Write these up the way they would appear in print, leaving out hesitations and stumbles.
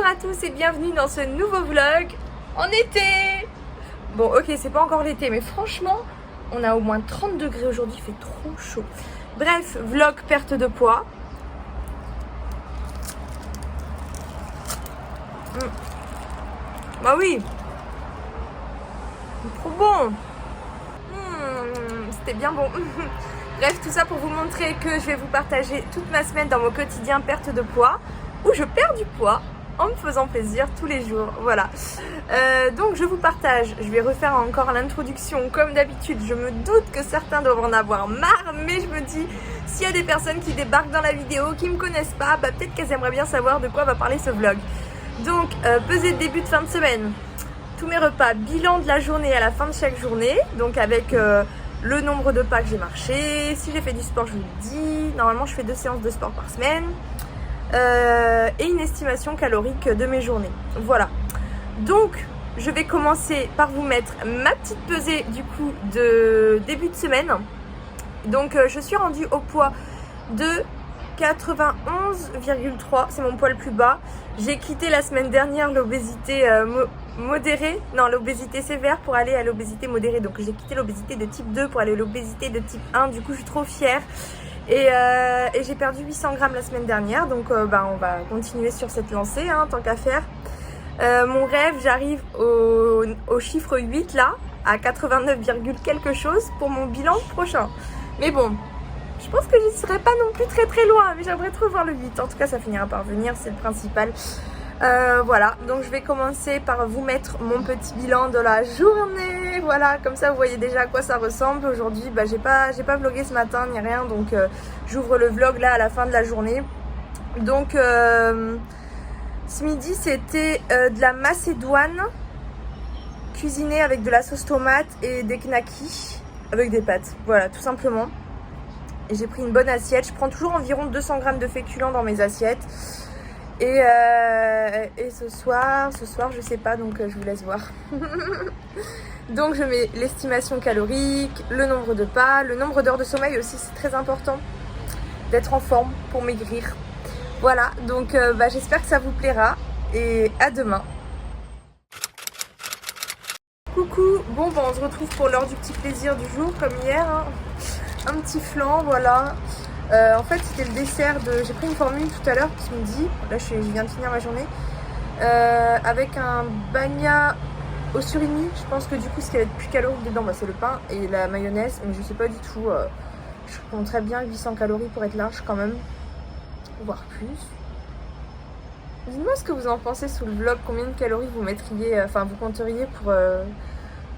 à tous et bienvenue dans ce nouveau vlog en été. Bon ok, c'est pas encore l'été mais franchement on a au moins 30 degrés aujourd'hui, il fait trop chaud. Bref, vlog perte de poids. Bah oui, c'est trop bon. C'était bien bon. Bref, tout ça pour vous montrer que je vais vous partager toute ma semaine dans mon quotidien perte de poids, où je perds du poids en me faisant plaisir tous les jours. Voilà. Donc je vous partage, je vais refaire encore l'introduction comme d'habitude. Je me doute que certains doivent en avoir marre, mais je me dis, s'il y a des personnes qui débarquent dans la vidéo, qui ne me connaissent pas, bah, peut-être qu'elles aimeraient bien savoir de quoi va parler ce vlog. Donc, pesée de début de fin de semaine, tous mes repas, bilan de la journée à la fin de chaque journée, donc avec le nombre de pas que j'ai marché, si j'ai fait du sport je vous le dis, normalement je fais 2 séances de sport par semaine, et une estimation calorique de mes journées. Voilà, donc je vais commencer par vous mettre ma petite pesée du coup de début de semaine. Donc je suis rendue au poids de 91,3, c'est mon poids le plus bas. J'ai quitté la semaine dernière l'obésité modérée, non l'obésité sévère pour aller à l'obésité modérée. Donc j'ai quitté l'obésité de type 2 pour aller à l'obésité de type 1. Du coup je suis trop fière. Et j'ai perdu 800 grammes la semaine dernière. Donc on va continuer sur cette lancée, hein, tant qu'à faire. Mon rêve, j'arrive au chiffre 8 là, à 89, quelque chose pour mon bilan prochain. Mais bon, je pense que je ne serai pas non plus très loin, mais j'aimerais trop voir le 8. En tout cas, ça finira par venir, c'est le principal. Voilà, donc je vais commencer par vous mettre mon petit bilan de la journée. Voilà, comme ça vous voyez déjà à quoi ça ressemble. Aujourd'hui, bah, j'ai pas vlogué ce matin ni rien, donc j'ouvre le vlog là à la fin de la journée. Donc ce midi, c'était de la macédoine cuisinée avec de la sauce tomate et des knackis avec des pâtes. Voilà, tout simplement. Et j'ai pris une bonne assiette. Je prends toujours environ 200 grammes de féculents dans mes assiettes. Et ce soir, je sais pas, donc je vous laisse voir. Donc je mets l'estimation calorique, le nombre de pas, le nombre d'heures de sommeil aussi, c'est très important d'être en forme pour maigrir. Voilà, donc j'espère que ça vous plaira et à demain. Coucou, bon on se retrouve pour l'heure du petit plaisir du jour comme hier, hein. Un petit flan, voilà. En fait c'était le dessert de... J'ai pris une formule tout à l'heure ce midi, là je viens de finir ma journée, avec un bagna au surimi. Je pense que du coup ce qui va être plus calorique dedans, c'est le pain et la mayonnaise, mais je sais pas du tout, je compterais bien 800 calories pour être large quand même, voire plus. Dites-moi ce que vous en pensez sous le vlog, combien de calories vous mettriez, enfin vous compteriez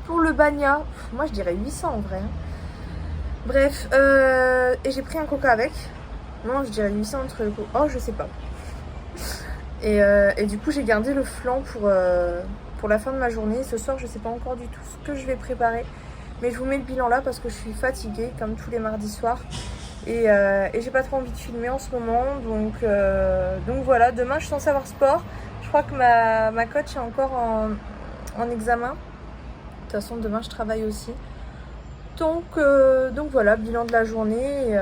pour le bagna. Moi je dirais 800 en vrai. Bref, et j'ai pris un coca avec. Non, je dirais 800 entre le coca. Oh, je sais pas. Et du coup, j'ai gardé le flan pour la fin de ma journée. Ce soir, je sais pas encore du tout ce que je vais préparer. Mais je vous mets le bilan là parce que je suis fatiguée, comme tous les mardis soirs. Et j'ai pas trop envie de filmer en ce moment. Donc voilà, demain, je suis censée avoir sport. Je crois que ma coach est encore en examen. De toute façon, demain, je travaille aussi. Donc voilà, bilan de la journée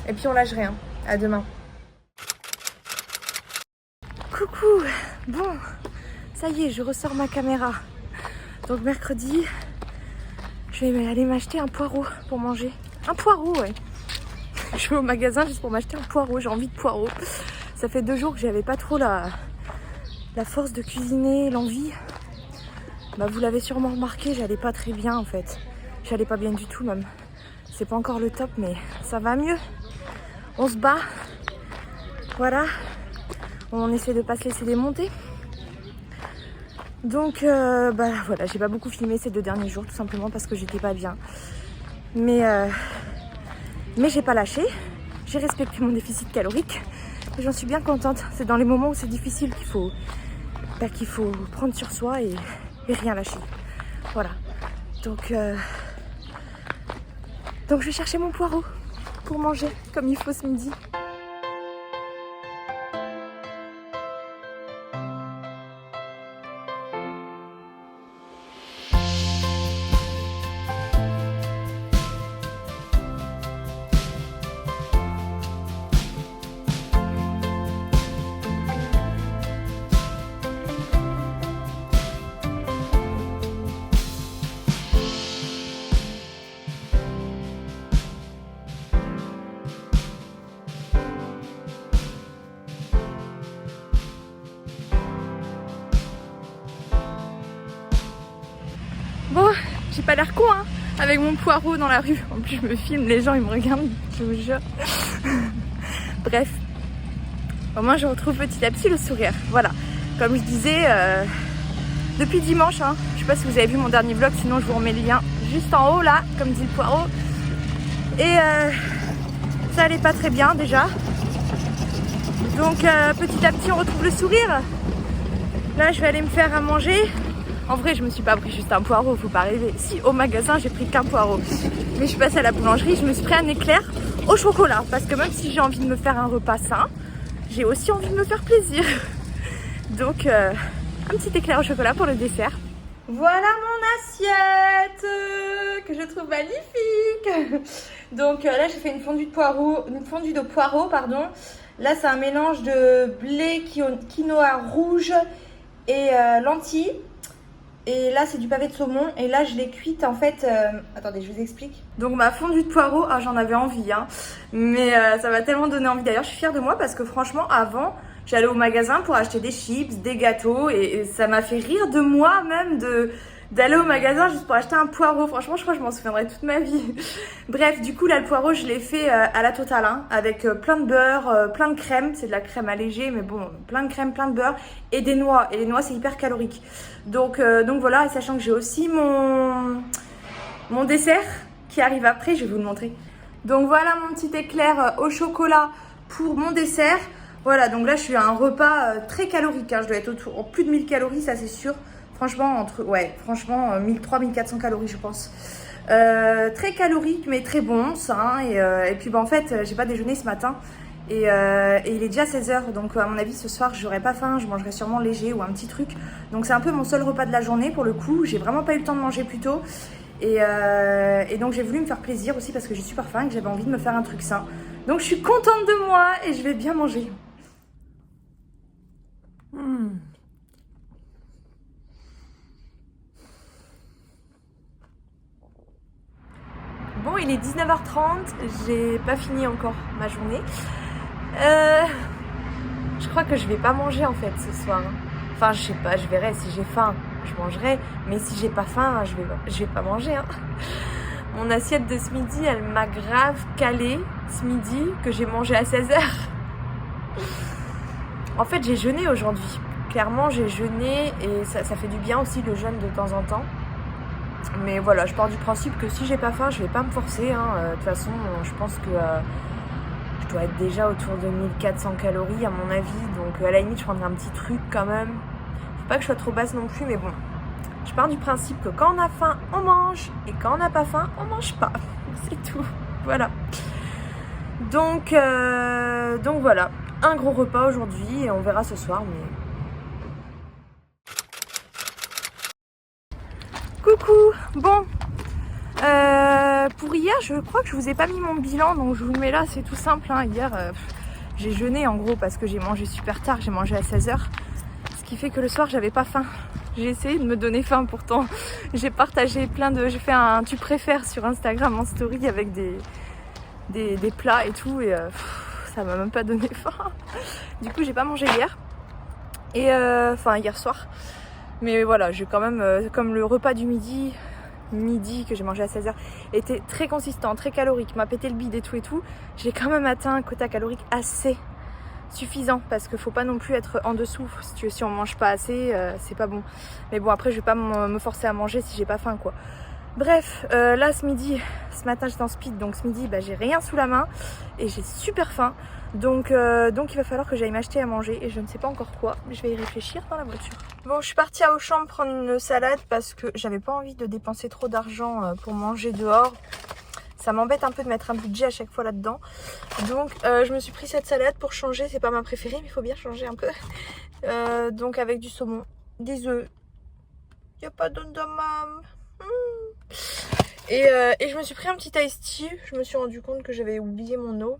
et puis on lâche rien. À demain. Coucou. Bon, ça y est, je ressors ma caméra. Donc mercredi, je vais aller m'acheter un poireau pour manger. Un poireau, ouais. Je vais au magasin juste pour m'acheter un poireau. J'ai envie de poireau. Ça fait 2 jours que j'avais pas trop la force de cuisiner, l'envie. Vous l'avez sûrement remarqué, j'allais pas très bien en fait. J'allais pas bien du tout même. C'est pas encore le top mais ça va mieux. On se bat. Voilà. On essaie de pas se laisser démonter. Donc voilà, j'ai pas beaucoup filmé ces 2 derniers jours tout simplement parce que j'étais pas bien. Mais j'ai pas lâché. J'ai respecté mon déficit calorique. Et j'en suis bien contente. C'est dans les moments où c'est difficile qu'il faut prendre sur soi et rien lâcher. Voilà. Donc je vais chercher mon poireau pour manger comme il faut ce midi. Bon, j'ai pas l'air con hein, avec mon poireau dans la rue. En plus je me filme, les gens ils me regardent, je vous jure. Bref, au moins je retrouve petit à petit le sourire. Voilà, comme je disais, depuis dimanche, hein, je sais pas si vous avez vu mon dernier vlog, sinon je vous remets le lien juste en haut là, comme dit le poireau. Et ça allait pas très bien déjà. Donc petit à petit on retrouve le sourire. Là je vais aller me faire à manger. En vrai je me suis pas pris juste un poireau, faut pas rêver. Si au magasin j'ai pris qu'un poireau. Mais je suis passée à la boulangerie, je me suis pris un éclair au chocolat. Parce que même si j'ai envie de me faire un repas sain, j'ai aussi envie de me faire plaisir. Donc un petit éclair au chocolat pour le dessert. Voilà mon assiette que je trouve magnifique. Donc là j'ai fait une fondue de poireaux, pardon. Là c'est un mélange de blé, quinoa rouge et lentilles. Et là c'est du pavé de saumon. Et là je l'ai cuite en fait. Attendez, je vous explique. Donc ma fondue de poireaux, ah, j'en avais envie hein. Mais ça m'a tellement donné envie. D'ailleurs je suis fière de moi parce que franchement avant j'allais au magasin pour acheter des chips, des gâteaux. Et ça m'a fait rire de moi même d'aller au magasin juste pour acheter un poireau. Franchement je crois que je m'en souviendrai toute ma vie. Bref, du coup là le poireau je l'ai fait à la totale hein, avec plein de beurre, plein de crème. C'est de la crème allégée mais bon, plein de crème, plein de beurre et des noix. Et les noix c'est hyper calorique. Donc voilà, et sachant que j'ai aussi mon dessert qui arrive après, je vais vous le montrer. Donc voilà mon petit éclair au chocolat pour mon dessert. Voilà, donc là je suis à un repas très calorique hein. Je dois être autour plus de 1000 calories, ça c'est sûr. Franchement, franchement 1300-1400 calories je pense. Très calorique mais très bon, sain. Et puis bah, en fait, j'ai pas déjeuné ce matin. Et il est déjà 16h, donc à mon avis ce soir j'aurai pas faim, je mangerai sûrement léger ou un petit truc. Donc c'est un peu mon seul repas de la journée pour le coup, j'ai vraiment pas eu le temps de manger plus tôt. Et donc j'ai voulu me faire plaisir aussi parce que j'ai super faim et que j'avais envie de me faire un truc sain. Donc je suis contente de moi et je vais bien manger. Bon, il est 19h30, j'ai pas fini encore ma journée. Je crois que je vais pas manger en fait ce soir. Enfin, je sais pas, je verrai. Si j'ai faim, je mangerai. Mais si j'ai pas faim, je vais pas manger. Hein. Mon assiette de ce midi, elle m'a grave calé ce midi que j'ai mangé à 16h. En fait, j'ai jeûné aujourd'hui. Clairement, j'ai jeûné et ça fait du bien aussi le jeûne de temps en temps. Mais voilà, je pars du principe que si j'ai pas faim, je vais pas me forcer. Hein. De toute façon, je pense que je dois être déjà autour de 1400 calories à mon avis. Donc à la limite, je prendrai un petit truc quand même. Faut pas que je sois trop basse non plus, mais bon. Je pars du principe que quand on a faim, on mange. Et quand on n'a pas faim, on mange pas. C'est tout. Voilà. Donc voilà. Un gros repas aujourd'hui et on verra ce soir. Mais... Coucou. Bon. Pour hier, je crois que je vous ai pas mis mon bilan, donc je vous le mets là, c'est tout simple. Hein. Hier, j'ai jeûné en gros parce que j'ai mangé super tard, j'ai mangé à 16h. Ce qui fait que le soir, j'avais pas faim. J'ai essayé de me donner faim pourtant. J'ai partagé j'ai fait un tu préfères sur Instagram en story avec des plats et tout. Et ça m'a même pas donné faim. Du coup, j'ai pas mangé hier. Et enfin, hier soir. Mais voilà, j'ai quand même, comme le repas du midi que j'ai mangé à 16h était très consistant, très calorique, m'a pété le bide et tout, j'ai quand même atteint un quota calorique assez suffisant parce qu'il faut pas non plus être en dessous. Si on mange pas assez, c'est pas bon. Mais bon, après je vais pas me forcer à manger si j'ai pas faim quoi. Bref, là ce matin j'étais en speed, donc ce midi j'ai rien sous la main et j'ai super faim. Donc il va falloir que j'aille m'acheter à manger et je ne sais pas encore quoi, mais je vais y réfléchir dans la voiture. Bon, je suis partie à Auchan prendre une salade parce que j'avais pas envie de dépenser trop d'argent pour manger dehors. Ça m'embête un peu de mettre un budget à chaque fois là-dedans. Donc je me suis pris cette salade pour changer, c'est pas ma préférée mais il faut bien changer un peu. Donc avec du saumon, des œufs, il n'y a pas d'ondamam. Et je me suis pris un petit iced tea. Je me suis rendu compte que j'avais oublié mon eau.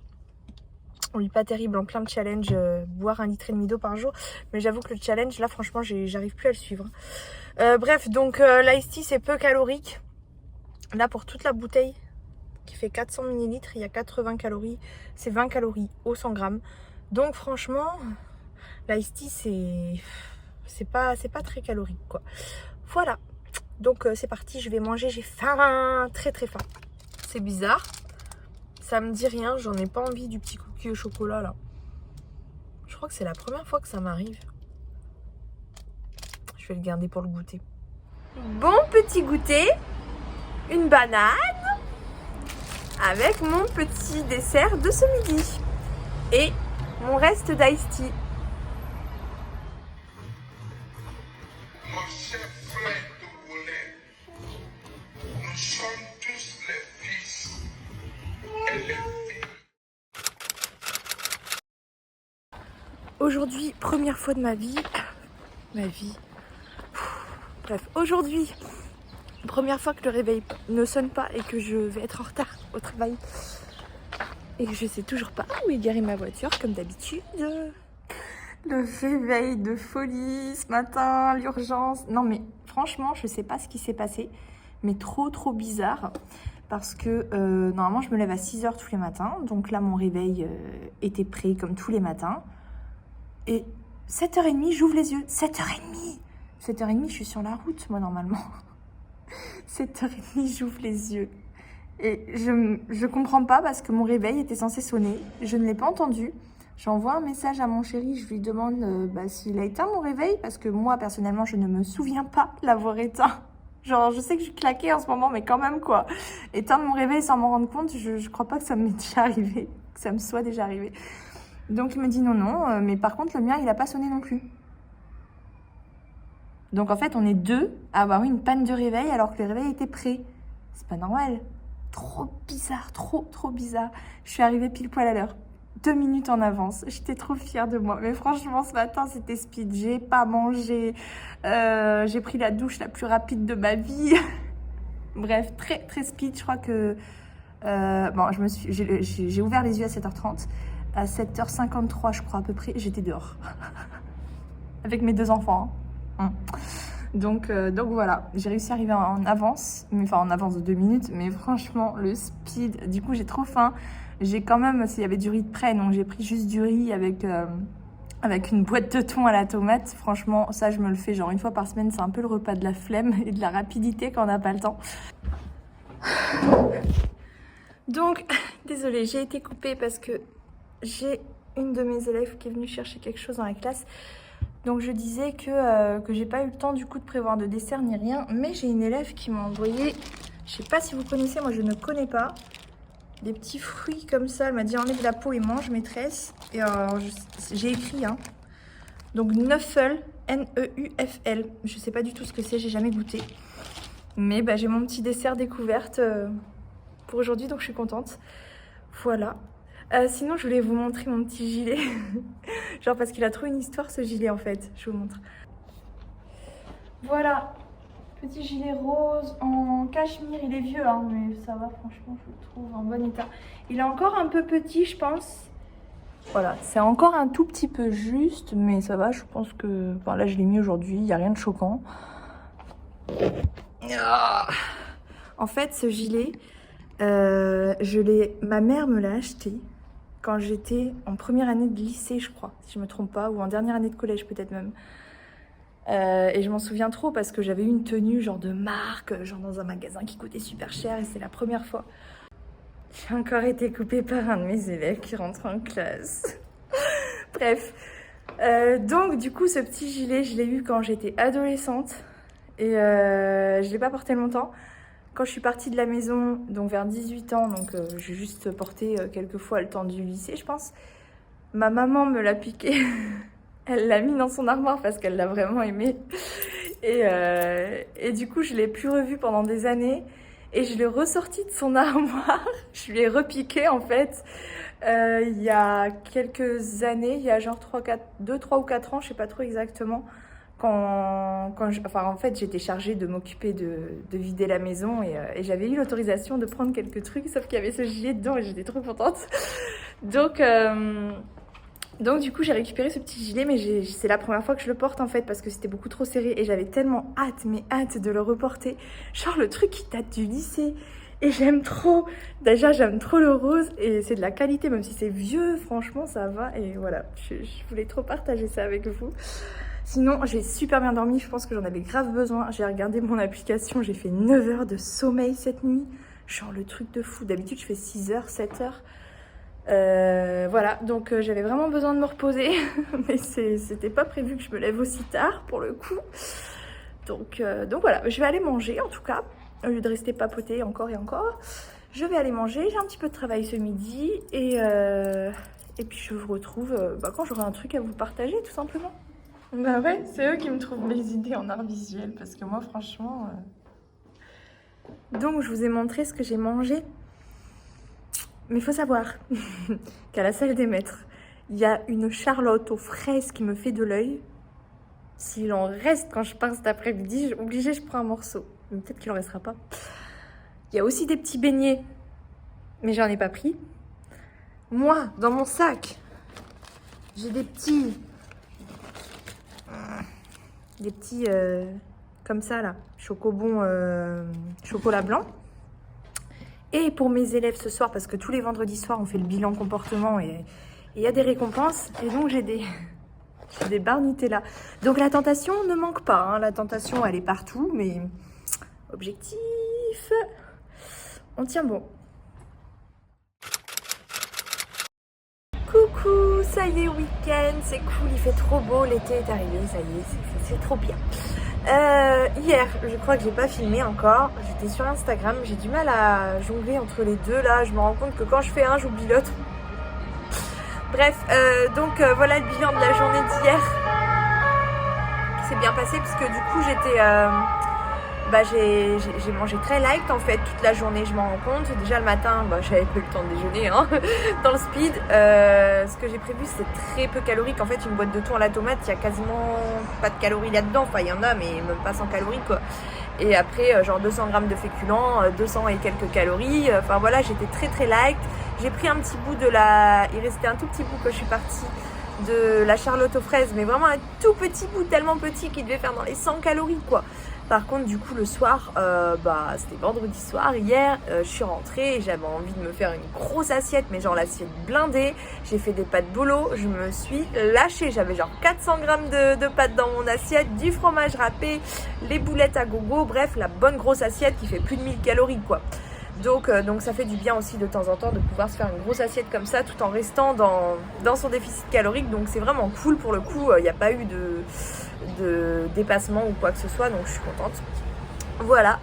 Oui, pas terrible en plein de challenge, boire 1,5 litre d'eau par jour. Mais j'avoue que le challenge, là franchement, j'arrive plus à le suivre. Bref, donc l'iced tea c'est peu calorique. Là pour toute la bouteille qui fait 400 ml, il y a 80 calories. C'est 20 calories au 100 grammes. Donc franchement, l'ice tea c'est pas très calorique quoi. Voilà. Donc c'est parti, je vais manger, j'ai faim, très très faim. C'est bizarre, ça me dit rien, j'en ai pas envie du petit cookie au chocolat là. Je crois que c'est la première fois que ça m'arrive. Je vais le garder pour le goûter. Bon petit goûter, une banane avec mon petit dessert de ce midi et mon reste d'ice tea. Aujourd'hui, première fois de ma vie, bref, aujourd'hui, première fois que le réveil ne sonne pas et que je vais être en retard au travail. Et que je sais toujours pas où est garée ma voiture, comme d'habitude. Le réveil de folie ce matin, l'urgence. Non mais franchement, je sais pas ce qui s'est passé, mais trop bizarre. Parce que normalement, je me lève à 6h tous les matins. Donc là, mon réveil était prêt comme tous les matins. Et 7h30, j'ouvre les yeux. 7h30 7h30, je suis sur la route, moi, normalement. 7h30, j'ouvre les yeux. Et je comprends pas parce que mon réveil était censé sonner. Je ne l'ai pas entendu. J'envoie un message à mon chéri. Je lui demande s'il a éteint mon réveil. Parce que moi, personnellement, je ne me souviens pas l'avoir éteint. Genre, je sais que je suis claquée en ce moment, mais quand même, quoi. Éteindre mon réveil sans m'en rendre compte, je crois pas que ça m'est déjà arrivé. Que ça me soit déjà arrivé. Donc il me dit non, mais par contre le mien il n'a pas sonné non plus. Donc en fait on est deux à avoir eu une panne de réveil alors que le réveil était prêt. C'est pas normal. Trop bizarre, trop bizarre. Je suis arrivée pile poil à l'heure. 2 minutes en avance. J'étais trop fière de moi. Mais franchement ce matin c'était speed. J'ai pas mangé. J'ai pris la douche la plus rapide de ma vie. Bref, très speed. Je crois que... j'ai ouvert les yeux à 7h30. À 7h53, je crois, à peu près, j'étais dehors. Avec mes 2 enfants. Hein. Donc voilà, j'ai réussi à arriver en avance. Enfin, en avance de 2 minutes. Mais franchement, le speed... Du coup, j'ai trop faim. J'ai quand même... S'il y avait du riz de près, donc j'ai pris juste du riz avec une boîte de thon à la tomate. Franchement, ça, je me le fais genre une fois par semaine. C'est un peu le repas de la flemme et de la rapidité quand on n'a pas le temps. Donc, désolée, j'ai été coupée parce que j'ai une de mes élèves qui est venue chercher quelque chose dans la classe. Donc je disais que j'ai pas eu le temps du coup de prévoir de dessert ni rien. Mais j'ai une élève qui m'a envoyé, je sais pas si vous connaissez, moi je ne connais pas, des petits fruits comme ça. Elle m'a dit enlève la peau et mange maîtresse. Et j'ai écrit hein. Donc Nuffel, Neufl. Je sais pas du tout ce que c'est, j'ai jamais goûté. Mais bah, j'ai mon petit dessert découverte pour aujourd'hui, donc je suis contente. Voilà. Sinon, je voulais vous montrer mon petit gilet. Genre parce qu'il a trop une histoire ce gilet en fait. Je vous montre. Voilà. Petit gilet rose en cachemire. Il est vieux hein, mais ça va franchement, je le trouve en bon état. Il est encore un peu petit je pense. Voilà, c'est encore un tout petit peu juste, mais ça va, je pense que... Enfin, là, je l'ai mis aujourd'hui, il n'y a rien de choquant. En fait, ce gilet, ma mère me l'a acheté quand j'étais en première année de lycée, je crois, si je me trompe pas, ou en dernière année de collège peut-être même. Et je m'en souviens trop parce que j'avais eu une tenue genre de marque, genre dans un magasin qui coûtait super cher et c'est la première fois. J'ai encore été coupée par un de mes élèves qui rentre en classe. Bref. Donc du coup ce petit gilet, je l'ai eu quand j'étais adolescente et je l'ai pas porté longtemps. Quand je suis partie de la maison, donc vers 18 ans, donc j'ai juste porté quelques fois le temps du lycée, je pense. Ma maman me l'a piqué. Elle l'a mis dans son armoire parce qu'elle l'a vraiment aimé. Et du coup, je l'ai plus revu pendant des années. Et je l'ai ressorti de son armoire. Je lui ai repiqué en fait. Il y a quelques années, il y a genre 2, 3 ou 4 ans, je sais pas trop exactement. En fait, j'étais chargée de m'occuper de vider la maison et j'avais eu l'autorisation de prendre quelques trucs, sauf qu'il y avait ce gilet dedans et j'étais trop contente. Donc du coup, j'ai récupéré ce petit gilet, mais c'est la première fois que je le porte en fait parce que c'était beaucoup trop serré et j'avais tellement hâte de le reporter. Genre le truc qui date du lycée et j'aime trop. Déjà, j'aime trop le rose et c'est de la qualité, même si c'est vieux, franchement, ça va. Et voilà, je voulais trop partager ça avec vous. Sinon, j'ai super bien dormi, je pense que j'en avais grave besoin. J'ai regardé mon application, j'ai fait 9 heures de sommeil cette nuit. Genre le truc de fou, d'habitude je fais 6 heures, 7 heures. Voilà, donc j'avais vraiment besoin de me reposer, mais c'était pas prévu que je me lève aussi tard pour le coup. Donc voilà, je vais aller manger en tout cas, au lieu de rester papoter encore et encore. Je vais aller manger, j'ai un petit peu de travail ce midi et puis je vous retrouve quand j'aurai un truc à vous partager tout simplement. Bah ouais, c'est eux qui me trouvent mes idées en art visuel parce que moi franchement... Donc je vous ai montré ce que j'ai mangé. Mais il faut savoir qu'à la salle des maîtres, il y a une charlotte aux fraises qui me fait de l'œil. S'il en reste quand je pars cet après-midi, obligé, je prends un morceau. Mais peut-être qu'il en restera pas. Il y a aussi des petits beignets, mais j'en ai pas pris. Moi, dans mon sac, j'ai des petits comme ça là, chocobon, chocolat blanc. Et pour mes élèves ce soir, parce que tous les vendredis soirs on fait le bilan comportement et il y a des récompenses, et donc j'ai des barres Nutella. Donc la tentation ne manque pas, hein. La tentation elle est partout, mais objectif, on tient bon. Coucou, ça y est, week-end, c'est cool, il fait trop beau, l'été est arrivé, ça y est, c'est trop bien. Hier, je crois que j'ai pas filmé encore, j'étais sur Instagram, j'ai du mal à jongler entre les deux là, je me rends compte que quand je fais un, j'oublie l'autre. Bref, voilà le bilan de la journée d'hier. C'est bien passé puisque du coup j'étais... j'ai mangé très light en fait toute la journée, je m'en rends compte. Déjà le matin, j'avais pas eu le temps de déjeuner hein, dans le speed. Ce que j'ai prévu c'est très peu calorique. En fait une boîte de thon à la tomate, il y a quasiment pas de calories là-dedans. Enfin il y en a mais même pas 100 calories quoi. Et après genre 200 grammes de féculents, 200 et quelques calories. Enfin voilà, j'étais très très light. J'ai pris un petit bout de la... Il restait un tout petit bout que je suis partie de la charlotte aux fraises. Mais vraiment un tout petit bout, tellement petit qu'il devait faire dans les 100 calories quoi. Par contre, du coup, le soir, c'était vendredi soir, hier, je suis rentrée et j'avais envie de me faire une grosse assiette, mais genre l'assiette blindée. J'ai fait des pâtes bolo, je me suis lâchée. J'avais genre 400 grammes de pâtes dans mon assiette, du fromage râpé, les boulettes à gogo, bref, la bonne grosse assiette qui fait plus de 1000 calories, quoi. Donc ça fait du bien aussi de temps en temps de pouvoir se faire une grosse assiette comme ça tout en restant dans son déficit calorique. Donc c'est vraiment cool pour le coup, il n'y a pas eu de dépassement ou quoi que ce soit, donc je suis contente. Voilà.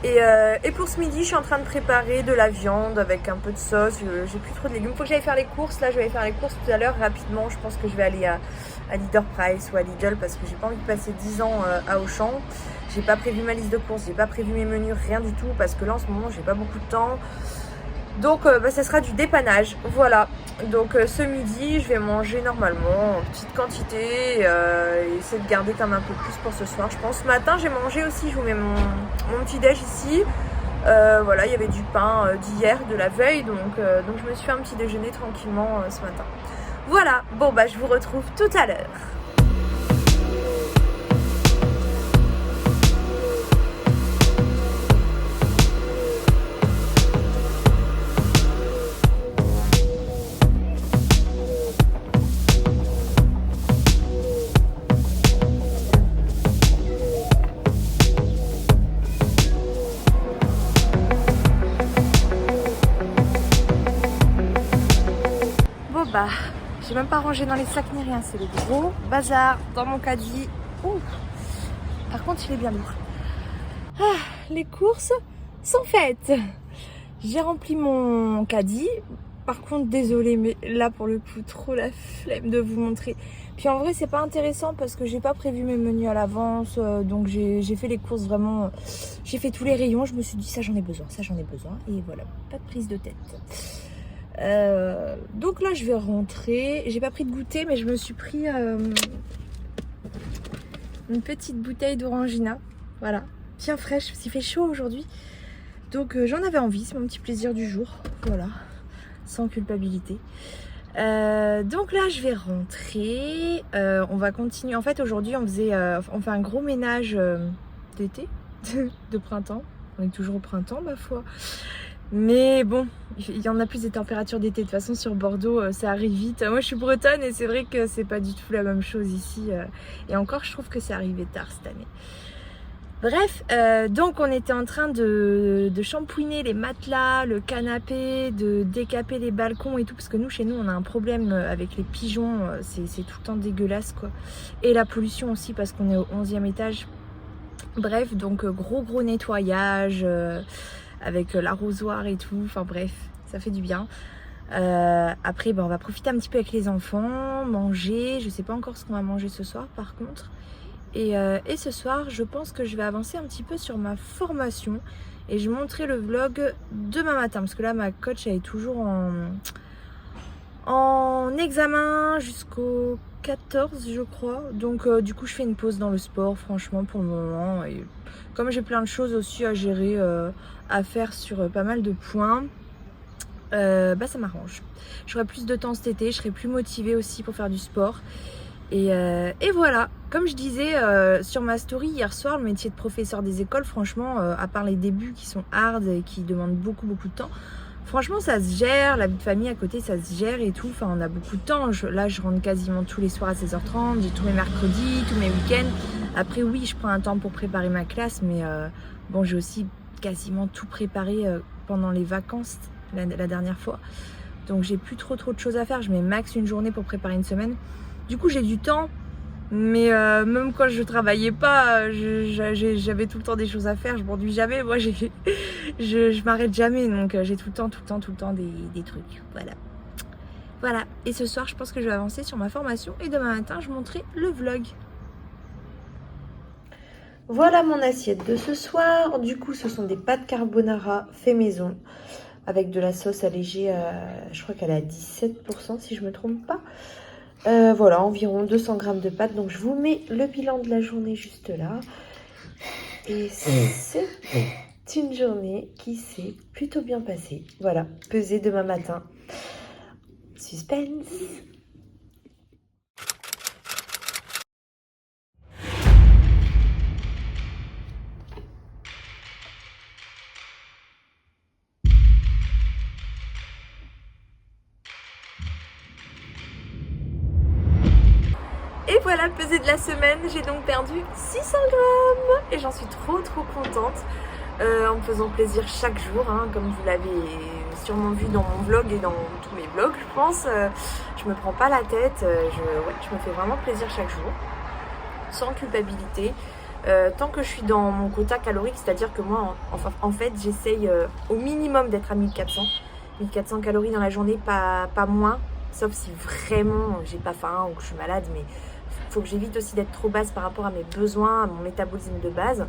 Et pour ce midi, je suis en train de préparer de la viande avec un peu de sauce. J'ai plus trop de légumes. Faut que j'aille faire les courses. Là, je vais aller faire les courses tout à l'heure rapidement. Je pense que je vais aller à Leader Price ou à Lidl parce que j'ai pas envie de passer 10 ans à Auchan. J'ai pas prévu ma liste de courses, j'ai pas prévu mes menus, rien du tout parce que là en ce moment j'ai pas beaucoup de temps. Donc ça sera du dépannage, voilà. Donc ce midi je vais manger normalement en petite quantité et essayer de garder comme un peu plus pour ce soir je pense. Ce matin j'ai mangé aussi, je vous mets mon petit déj ici. Voilà, il y avait du pain d'hier, de la veille, donc je me suis fait un petit déjeuner tranquillement ce matin. Voilà, bon je vous retrouve tout à l'heure. J'ai même pas rangé dans les sacs ni rien, c'est le gros bazar dans mon caddie. Ouh. Par contre il est bien lourd. Les courses sont faites. J'ai rempli mon caddie. Par contre désolée mais là pour le coup trop la flemme de vous montrer. Puis en vrai c'est pas intéressant parce que j'ai pas prévu mes menus à l'avance. Donc j'ai fait les courses vraiment. J'ai fait tous les rayons, je me suis dit ça j'en ai besoin, ça j'en ai besoin. Et voilà, pas de prise de tête. Donc là je vais rentrer. J'ai pas pris de goûter mais je me suis pris une petite bouteille d'orangina. Voilà, bien fraîche parce qu'il fait chaud aujourd'hui. Donc j'en avais envie, c'est mon petit plaisir du jour. Voilà, sans culpabilité. Donc là je vais rentrer. On va continuer. En fait aujourd'hui on fait un gros ménage d'été, de printemps. On est toujours au printemps ma foi. Mais bon, il y en a plus des températures d'été. De toute façon, sur Bordeaux, ça arrive vite. Moi, je suis bretonne et c'est vrai que c'est pas du tout la même chose ici. Et encore, je trouve que c'est arrivé tard cette année. Bref, donc on était en train de shampouiner les matelas, le canapé, de décaper les balcons et tout. Parce que nous, chez nous, on a un problème avec les pigeons. C'est tout le temps dégueulasse, quoi. Et la pollution aussi, parce qu'on est au 11e étage. Bref, donc gros nettoyage avec l'arrosoir et tout. Enfin bref, ça fait du bien. Après, on va profiter un petit peu avec les enfants, manger. Je sais pas encore ce qu'on va manger ce soir par contre. Et ce soir, je pense que je vais avancer un petit peu sur ma formation. Et je montrerai le vlog demain matin. Parce que là, ma coach, elle est toujours en examen jusqu'au 14, je crois. Donc du coup, je fais une pause dans le sport, franchement, pour le moment. Et comme j'ai plein de choses aussi à gérer, à faire sur pas mal de points, ça m'arrange. J'aurai plus de temps cet été, je serai plus motivée aussi pour faire du sport. Et voilà, comme je disais sur ma story hier soir, le métier de professeur des écoles, franchement, à part les débuts qui sont hard et qui demandent beaucoup de temps, franchement ça se gère, la vie de famille à côté ça se gère et tout, enfin on a beaucoup de temps. Là je rentre quasiment tous les soirs à 16h30, j'ai tous mes mercredis, tous mes week-ends. Après oui, je prends un temps pour préparer ma classe, mais bon, j'ai aussi quasiment tout préparé pendant les vacances la dernière fois. Donc j'ai plus trop de choses à faire, je mets max une journée pour préparer une semaine. Du coup j'ai du temps, mais même quand je travaillais pas, j'avais tout le temps des choses à faire, je m'ennuie jamais. Moi je m'arrête jamais, donc j'ai tout le temps des trucs. Voilà, et ce soir je pense que je vais avancer sur ma formation et demain matin je montrerai le vlog. Voilà mon assiette de ce soir. Du coup ce sont des pâtes carbonara fait maison avec de la sauce allégée, je crois qu'elle est à 17% si je me trompe pas. Voilà, environ 200 grammes de pâtes. Donc je vous mets le bilan de la journée juste là. Et c'est une journée qui s'est plutôt bien passée. Voilà, pesée demain matin. Suspense. Et voilà, pesée de la semaine, j'ai donc perdu 600 grammes et j'en suis trop contente, en me faisant plaisir chaque jour, hein, comme vous l'avez sûrement vu dans mon vlog et dans tous mes vlogs, je pense. Je me prends pas la tête, je me fais vraiment plaisir chaque jour, sans culpabilité. Tant que je suis dans mon quota calorique, c'est-à-dire que moi, en fait, j'essaye au minimum d'être à 1400 calories dans la journée, pas moins. Sauf si vraiment j'ai pas faim ou que je suis malade, mais il faut que j'évite aussi d'être trop basse par rapport à mes besoins, à mon métabolisme de base.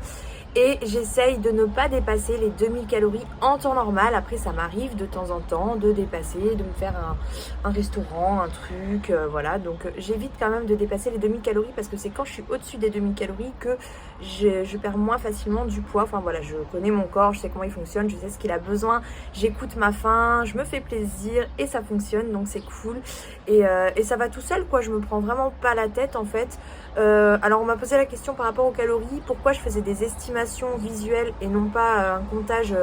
Et j'essaye de ne pas dépasser les 2000 calories en temps normal. Après, ça m'arrive de temps en temps de dépasser, de me faire un restaurant, un truc, voilà. Donc, j'évite quand même de dépasser les 2000 calories parce que c'est quand je suis au-dessus des 2000 calories que je perds moins facilement du poids. Enfin, voilà, je connais mon corps, je sais comment il fonctionne, je sais ce qu'il a besoin. J'écoute ma faim, je me fais plaisir et ça fonctionne, donc c'est cool. Et ça va tout seul, quoi. Je me prends vraiment pas la tête, en fait. Alors, on m'a posé la question par rapport aux calories, pourquoi je faisais des estimations visuelle et non pas un comptage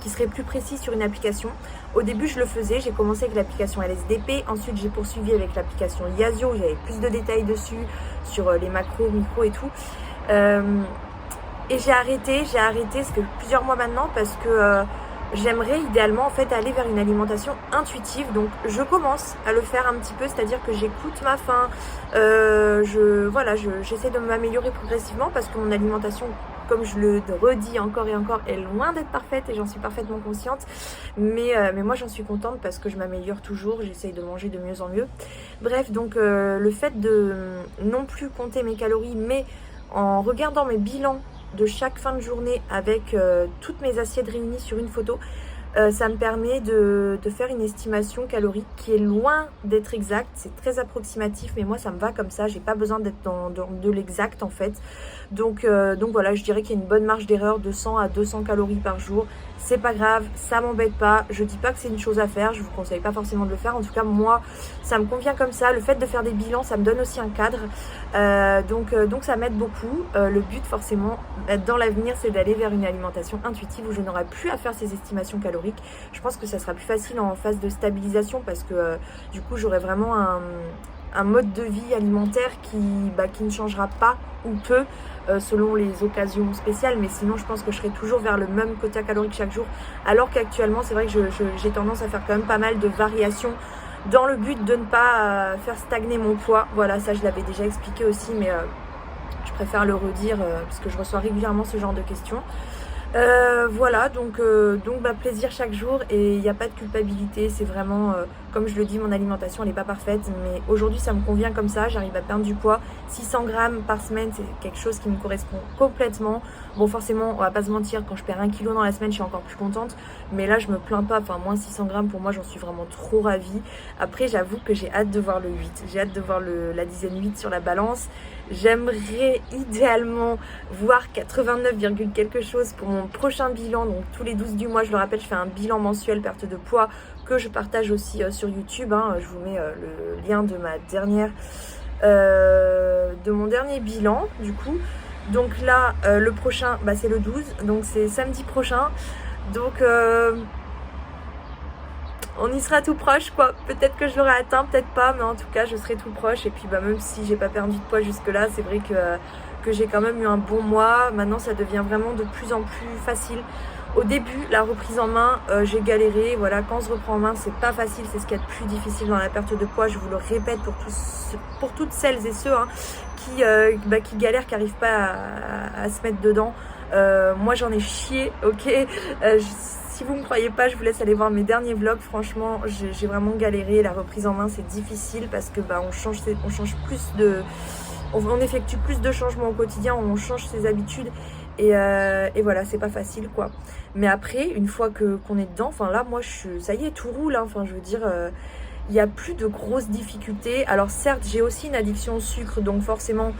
qui serait plus précis sur une application. Au début je le faisais, j'ai commencé avec l'application LSDP, ensuite j'ai poursuivi avec l'application Yazio, j'avais plus de détails dessus sur les macros, micros et tout, et j'ai arrêté, ça fait plusieurs mois maintenant parce que j'aimerais idéalement en fait aller vers une alimentation intuitive. Donc je commence à le faire un petit peu, c'est-à-dire que j'écoute ma faim, j'essaie de m'améliorer progressivement parce que mon alimentation, comme je le redis encore et encore, est loin d'être parfaite et j'en suis parfaitement consciente. Mais moi j'en suis contente parce que je m'améliore toujours, j'essaye de manger de mieux en mieux. Bref, donc le fait de non plus compter mes calories, mais en regardant mes bilans de chaque fin de journée avec toutes mes assiettes réunies sur une photo, ça me permet de faire une estimation calorique qui est loin d'être exacte. C'est très approximatif, mais moi ça me va comme ça, j'ai pas besoin d'être dans de l'exact en fait. Donc voilà, je dirais qu'il y a une bonne marge d'erreur de 100 à 200 calories par jour. C'est pas grave, ça m'embête pas, je dis pas que c'est une chose à faire, je vous conseille pas forcément de le faire. En tout cas moi ça me convient comme ça, le fait de faire des bilans ça me donne aussi un cadre. Donc ça m'aide beaucoup. Le but forcément dans l'avenir, c'est d'aller vers une alimentation intuitive où je n'aurai plus à faire ces estimations caloriques. Je pense que ça sera plus facile en phase de stabilisation parce que du coup j'aurai vraiment un mode de vie alimentaire qui ne changera pas ou peu selon les occasions spéciales, mais sinon je pense que je serai toujours vers le même quota calorique chaque jour, alors qu'actuellement c'est vrai que j'ai tendance à faire quand même pas mal de variations dans le but de ne pas faire stagner mon poids. Voilà, ça je l'avais déjà expliqué aussi, mais je préfère le redire parce que je reçois régulièrement ce genre de questions. Voilà, donc plaisir chaque jour et il n'y a pas de culpabilité, c'est vraiment, comme je le dis, mon alimentation elle n'est pas parfaite, mais aujourd'hui ça me convient comme ça, j'arrive à perdre du poids, 600 grammes par semaine c'est quelque chose qui me correspond complètement. Bon forcément on va pas se mentir, quand je perds 1 kg dans la semaine je suis encore plus contente, mais là je me plains pas, enfin moins 600 grammes pour moi j'en suis vraiment trop ravie. Après j'avoue que j'ai hâte de voir le 8, j'ai hâte de voir la dizaine 8 sur la balance. J'aimerais idéalement voir 89, quelque chose pour mon prochain bilan. Donc tous les 12 du mois, je le rappelle, je fais un bilan mensuel perte de poids que je partage aussi sur YouTube. Je vous mets le lien de ma dernière, de mon dernier bilan du coup. Donc là, le prochain, c'est le 12, donc c'est samedi prochain. Donc on y sera tout proche quoi, peut-être que je l'aurai atteint, peut-être pas, mais en tout cas je serai tout proche. Et puis même si j'ai pas perdu de poids jusque là, c'est vrai que j'ai quand même eu un bon mois. Maintenant ça devient vraiment de plus en plus facile. Au début, la reprise en main, j'ai galéré, voilà, quand on se reprend en main c'est pas facile, c'est ce qu'il y a de plus difficile dans la perte de poids, je vous le répète pour toutes celles et ceux qui galèrent, qui n'arrivent pas à se mettre dedans. Moi j'en ai chié, ok. Si vous ne me croyez pas, je vous laisse aller voir mes derniers vlogs. Franchement, j'ai vraiment galéré. La reprise en main, c'est difficile parce que on change plus de... On effectue plus de changements au quotidien, on change ses habitudes. Et voilà, c'est pas facile, quoi. Mais après, une fois qu'on est dedans, enfin là, moi, ça y est, tout roule. Enfin, je veux dire... il n'y a plus de grosses difficultés. Alors certes, j'ai aussi une addiction au sucre, donc forcément,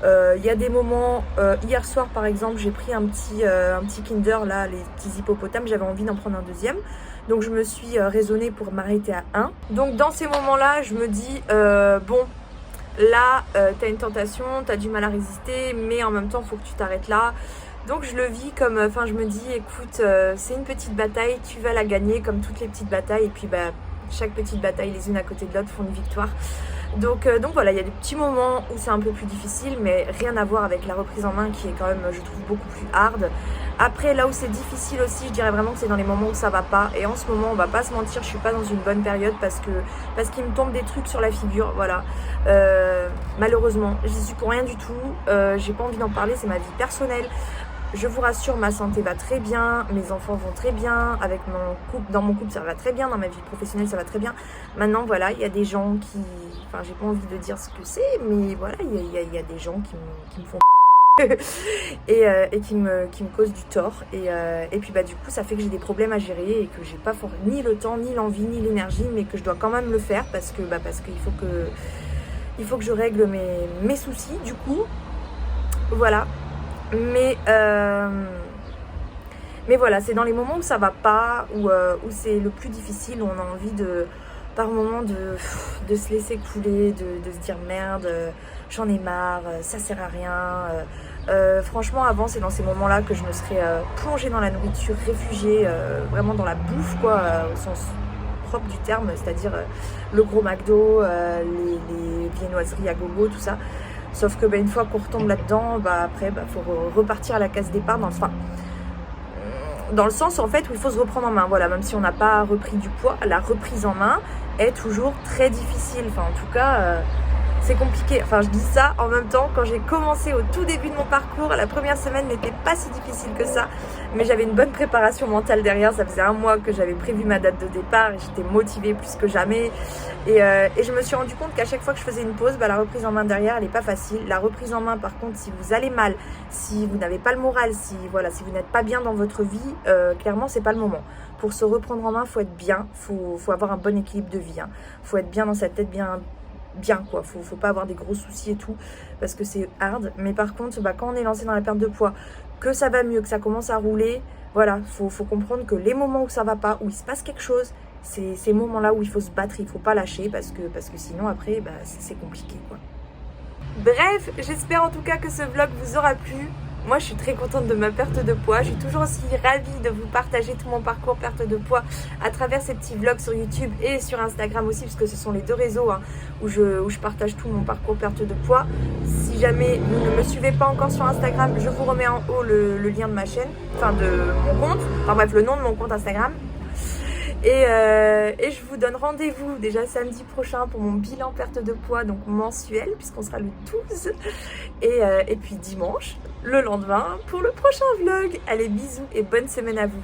il y a des moments... hier soir, par exemple, j'ai pris un petit Kinder, là, les petits hippopotames. J'avais envie d'en prendre un deuxième. Donc je me suis raisonnée pour m'arrêter à 1. Donc dans ces moments-là, je me dis, bon, là, t'as une tentation, t'as du mal à résister, mais en même temps, il faut que tu t'arrêtes là. Donc je le vis comme, je me dis, écoute, c'est une petite bataille, tu vas la gagner comme toutes les petites batailles. Et puis, chaque petite bataille, les unes à côté de l'autre, font une victoire. Donc voilà, il y a des petits moments où c'est un peu plus difficile, mais rien à voir avec la reprise en main qui est quand même, je trouve, beaucoup plus hard. Après, là où c'est difficile aussi, je dirais vraiment que c'est dans les moments où ça va pas. Et en ce moment, on va pas se mentir, je suis pas dans une bonne période parce qu'il me tombe des trucs sur la figure, voilà. Malheureusement, j'y suis pour rien du tout. J'ai pas envie d'en parler, c'est ma vie personnelle. Je vous rassure, ma santé va très bien, mes enfants vont très bien, avec mon couple, dans mon couple ça va très bien, dans ma vie professionnelle ça va très bien. Maintenant voilà, il y a des gens qui, j'ai pas envie de dire ce que c'est, mais voilà, il y a des gens qui me font et qui me causent du tort. Et puis du coup ça fait que j'ai des problèmes à gérer et que j'ai pas ni le temps, ni l'envie, ni l'énergie, mais que je dois quand même le faire parce qu'il faut que je règle mes soucis du coup. Voilà. Mais voilà, c'est dans les moments où ça va pas, où c'est le plus difficile, où on a envie par moment de se laisser couler, de se dire merde, j'en ai marre, ça sert à rien. Franchement, avant, c'est dans ces moments-là que je me serais plongée dans la nourriture, réfugiée vraiment dans la bouffe, quoi, au sens propre du terme, c'est-à-dire le gros McDo, les viennoiseries à gogo, tout ça. Sauf que une fois qu'on retombe là-dedans, après, faut repartir à la case départ dans le sens en fait où il faut se reprendre en main. Voilà, même si on n'a pas repris du poids, la reprise en main est toujours très difficile. Enfin, en tout cas, c'est compliqué. Enfin, je dis ça en même temps, quand j'ai commencé au tout début de mon parcours, la première semaine n'était pas si difficile que ça, mais j'avais une bonne préparation mentale derrière. Ça faisait 1 mois que j'avais prévu ma date de départ et j'étais motivée plus que jamais. Et je me suis rendu compte qu'à chaque fois que je faisais une pause, la reprise en main derrière, elle n'est pas facile. La reprise en main, par contre, si vous allez mal, si vous n'avez pas le moral, si vous n'êtes pas bien dans votre vie, clairement, c'est pas le moment. Pour se reprendre en main, faut être bien, faut avoir un bon équilibre de vie. Faut être bien dans sa tête, bien quoi, faut pas avoir des gros soucis et tout parce que c'est hard. Mais par contre quand on est lancé dans la perte de poids, que ça va mieux, que ça commence à rouler, voilà, faut comprendre que les moments où ça va pas, où il se passe quelque chose, c'est ces moments là où il faut se battre, il faut pas lâcher parce que sinon après c'est compliqué quoi. Bref, j'espère en tout cas que ce vlog vous aura plu. Moi je suis très contente de ma perte de poids. Je suis toujours aussi ravie de vous partager tout mon parcours perte de poids à travers ces petits vlogs sur YouTube et sur Instagram aussi, parce que ce sont les deux réseaux où je partage tout mon parcours perte de poids. Si jamais vous ne me suivez pas encore sur Instagram, je vous remets en haut le lien de ma chaîne, enfin de mon compte, enfin bref le nom de mon compte Instagram. Et je vous donne rendez-vous déjà samedi prochain pour mon bilan perte de poids, donc mensuel, puisqu'on sera le 12. Et puis dimanche, le lendemain, pour le prochain vlog. Allez, bisous et bonne semaine à vous.